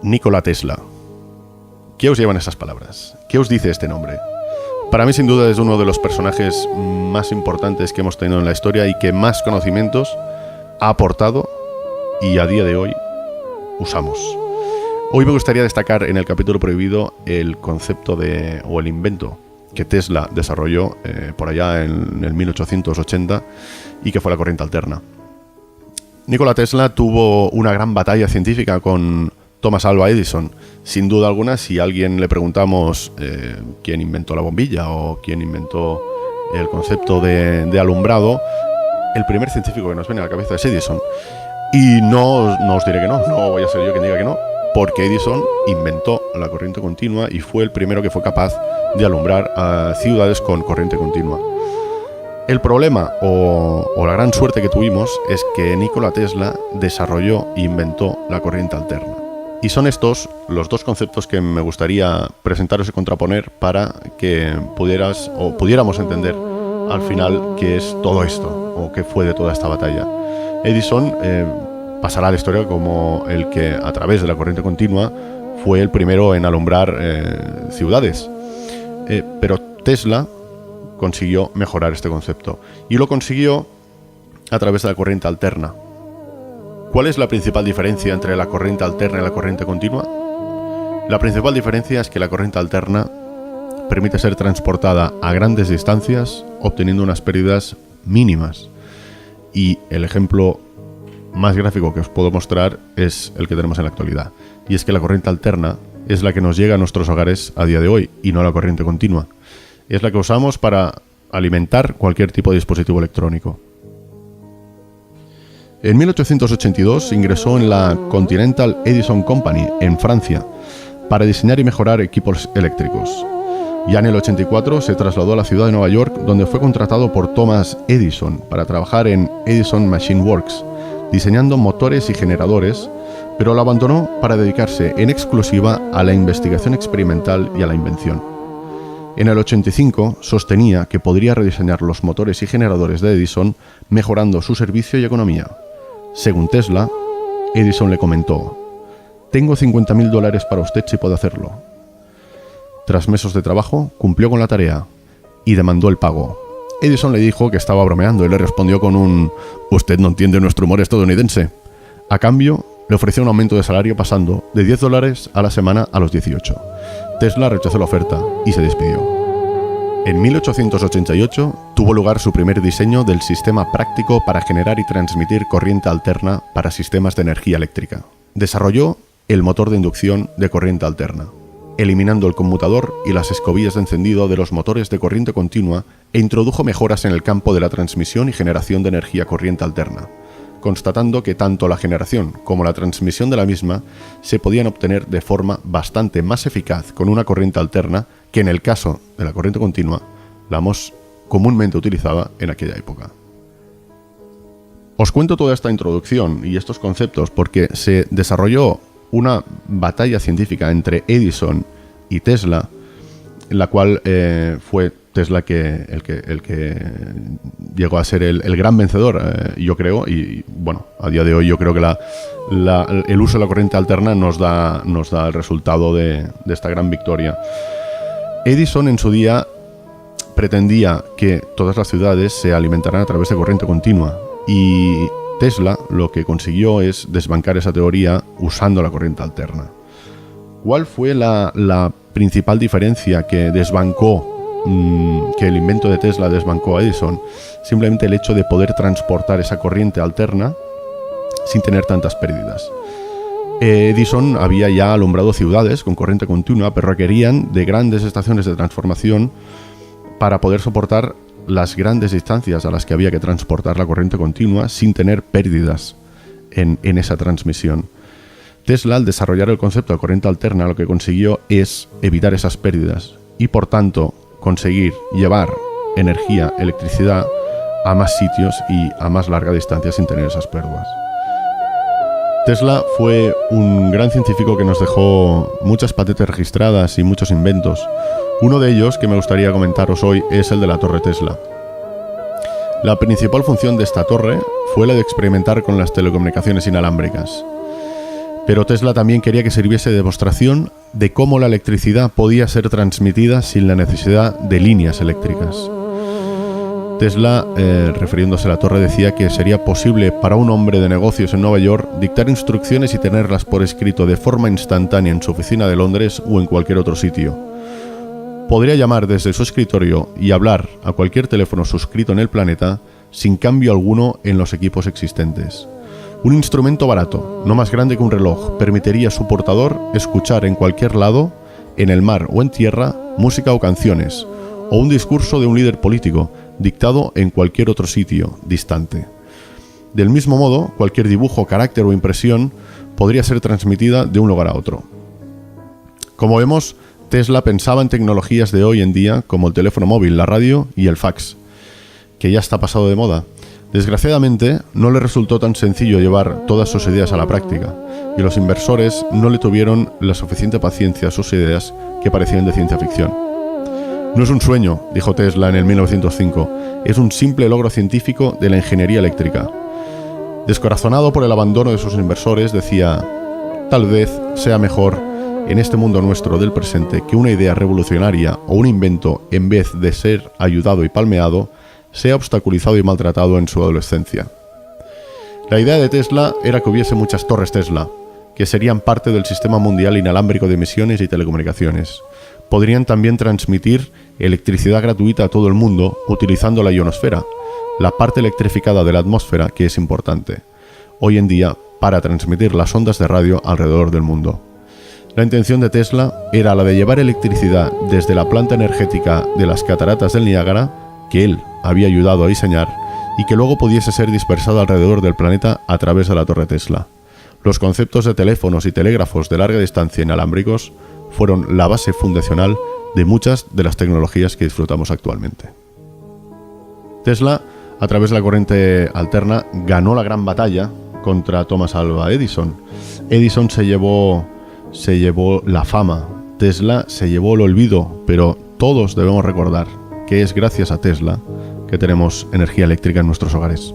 Nikola Tesla. ¿Qué os llevan esas palabras? ¿Qué os dice este nombre? Para mí, sin duda, es uno de los personajes más importantes que hemos tenido en la historia y que más conocimientos ha aportado y a día de hoy usamos. Hoy me gustaría destacar en el capítulo prohibido el concepto o el invento que Tesla desarrolló por allá en el 1880 y que fue la corriente alterna. Nikola Tesla tuvo una gran batalla científica con Thomas Alva Edison. Sin duda alguna, si a alguien le preguntamos quién inventó la bombilla o quién inventó el concepto de alumbrado, el primer científico que nos viene a la cabeza es Edison. Y no os diré que no voy a ser yo quien diga que no, porque Edison inventó la corriente continua y fue el primero que fue capaz de alumbrar a ciudades con corriente continua. El problema o la gran suerte que tuvimos es que Nikola Tesla desarrolló e inventó la corriente alterna. Y son estos los dos conceptos que me gustaría presentaros y contraponer para que pudiéramos entender al final qué es todo esto o qué fue de toda esta batalla. Edison pasará a la historia como el que a través de la corriente continua fue el primero en alumbrar ciudades. Pero Tesla consiguió mejorar este concepto y lo consiguió a través de la corriente alterna. ¿Cuál es la principal diferencia entre la corriente alterna y la corriente continua? La principal diferencia es que la corriente alterna permite ser transportada a grandes distancias obteniendo unas pérdidas mínimas. Y el ejemplo más gráfico que os puedo mostrar es el que tenemos en la actualidad. Y es que la corriente alterna es la que nos llega a nuestros hogares a día de hoy y no la corriente continua. Es la que usamos para alimentar cualquier tipo de dispositivo electrónico. En 1882 ingresó en la Continental Edison Company en Francia para diseñar y mejorar equipos eléctricos. Ya en el 84 se trasladó a la ciudad de Nueva York, donde fue contratado por Thomas Edison para trabajar en Edison Machine Works, diseñando motores y generadores, pero lo abandonó para dedicarse en exclusiva a la investigación experimental y a la invención. En el 85 sostenía que podría rediseñar los motores y generadores de Edison, mejorando su servicio y economía. Según Tesla, Edison le comentó: «Tengo $50,000 para usted si puede hacerlo». Tras meses de trabajo, cumplió con la tarea y demandó el pago. Edison le dijo que estaba bromeando y le respondió con un «Usted no entiende nuestro humor estadounidense». A cambio, le ofreció un aumento de salario pasando de $10 a la semana a los 18. Tesla rechazó la oferta y se despidió. En 1888 tuvo lugar su primer diseño del sistema práctico para generar y transmitir corriente alterna para sistemas de energía eléctrica. Desarrolló el motor de inducción de corriente alterna, eliminando el conmutador y las escobillas de encendido de los motores de corriente continua, e introdujo mejoras en el campo de la transmisión y generación de energía corriente alterna, constatando que tanto la generación como la transmisión de la misma se podían obtener de forma bastante más eficaz con una corriente alterna que en el caso de la corriente continua, la más comúnmente utilizada en aquella época. Os cuento toda esta introducción y estos conceptos porque se desarrolló una batalla científica entre Edison y Tesla, en la cual fue Tesla el que llegó a ser el gran vencedor, yo creo, y bueno, a día de hoy yo creo que el uso de la corriente alterna nos da el resultado de esta gran victoria. Edison en su día pretendía que todas las ciudades se alimentaran a través de corriente continua y Tesla lo que consiguió es desbancar esa teoría usando la corriente alterna. ¿Cuál fue la principal diferencia que desbancó, que el invento de Tesla desbancó a Edison? Simplemente el hecho de poder transportar esa corriente alterna sin tener tantas pérdidas. Edison había ya alumbrado ciudades con corriente continua, pero requerían de grandes estaciones de transformación para poder soportar las grandes distancias a las que había que transportar la corriente continua sin tener pérdidas en esa transmisión. Tesla, al desarrollar el concepto de corriente alterna, lo que consiguió es evitar esas pérdidas y, por tanto, conseguir llevar energía, electricidad a más sitios y a más larga distancia sin tener esas pérdidas. Tesla fue un gran científico que nos dejó muchas patentes registradas y muchos inventos. Uno de ellos que me gustaría comentaros hoy es el de la Torre Tesla. La principal función de esta torre fue la de experimentar con las telecomunicaciones inalámbricas. Pero Tesla también quería que sirviese de demostración de cómo la electricidad podía ser transmitida sin la necesidad de líneas eléctricas. Tesla, refiriéndose a la torre, decía que sería posible para un hombre de negocios en Nueva York dictar instrucciones y tenerlas por escrito de forma instantánea en su oficina de Londres o en cualquier otro sitio. Podría llamar desde su escritorio y hablar a cualquier teléfono suscrito en el planeta sin cambio alguno en los equipos existentes. Un instrumento barato, no más grande que un reloj, permitiría a su portador escuchar en cualquier lado, en el mar o en tierra, música o canciones, o un discurso de un líder político, dictado en cualquier otro sitio distante. Del mismo modo, cualquier dibujo, carácter o impresión podría ser transmitida de un lugar a otro. Como vemos, Tesla pensaba en tecnologías de hoy en día como el teléfono móvil, la radio y el fax, que ya está pasado de moda. Desgraciadamente, no le resultó tan sencillo llevar todas sus ideas a la práctica, y los inversores no le tuvieron la suficiente paciencia a sus ideas que parecían de ciencia ficción. No es un sueño, dijo Tesla en el 1905, es un simple logro científico de la ingeniería eléctrica. Descorazonado por el abandono de sus inversores, decía: tal vez sea mejor en este mundo nuestro del presente que una idea revolucionaria o un invento, en vez de ser ayudado y palmeado, sea obstaculizado y maltratado en su adolescencia. La idea de Tesla era que hubiese muchas torres Tesla, que serían parte del sistema mundial inalámbrico de emisiones y telecomunicaciones. Podrían también transmitir electricidad gratuita a todo el mundo utilizando la ionosfera, la parte electrificada de la atmósfera que es importante hoy en día para transmitir las ondas de radio alrededor del mundo. La intención de Tesla era la de llevar electricidad desde la planta energética de las cataratas del Niágara, que él había ayudado a diseñar, y que luego pudiese ser dispersada alrededor del planeta a través de la torre Tesla. Los conceptos de teléfonos y telégrafos de larga distancia inalámbricos fueron la base fundacional de muchas de las tecnologías que disfrutamos actualmente. Tesla, a través de la corriente alterna, ganó la gran batalla contra Thomas Alva Edison. Edison se llevó la fama, Tesla se llevó el olvido, pero todos debemos recordar que es gracias a Tesla que tenemos energía eléctrica en nuestros hogares.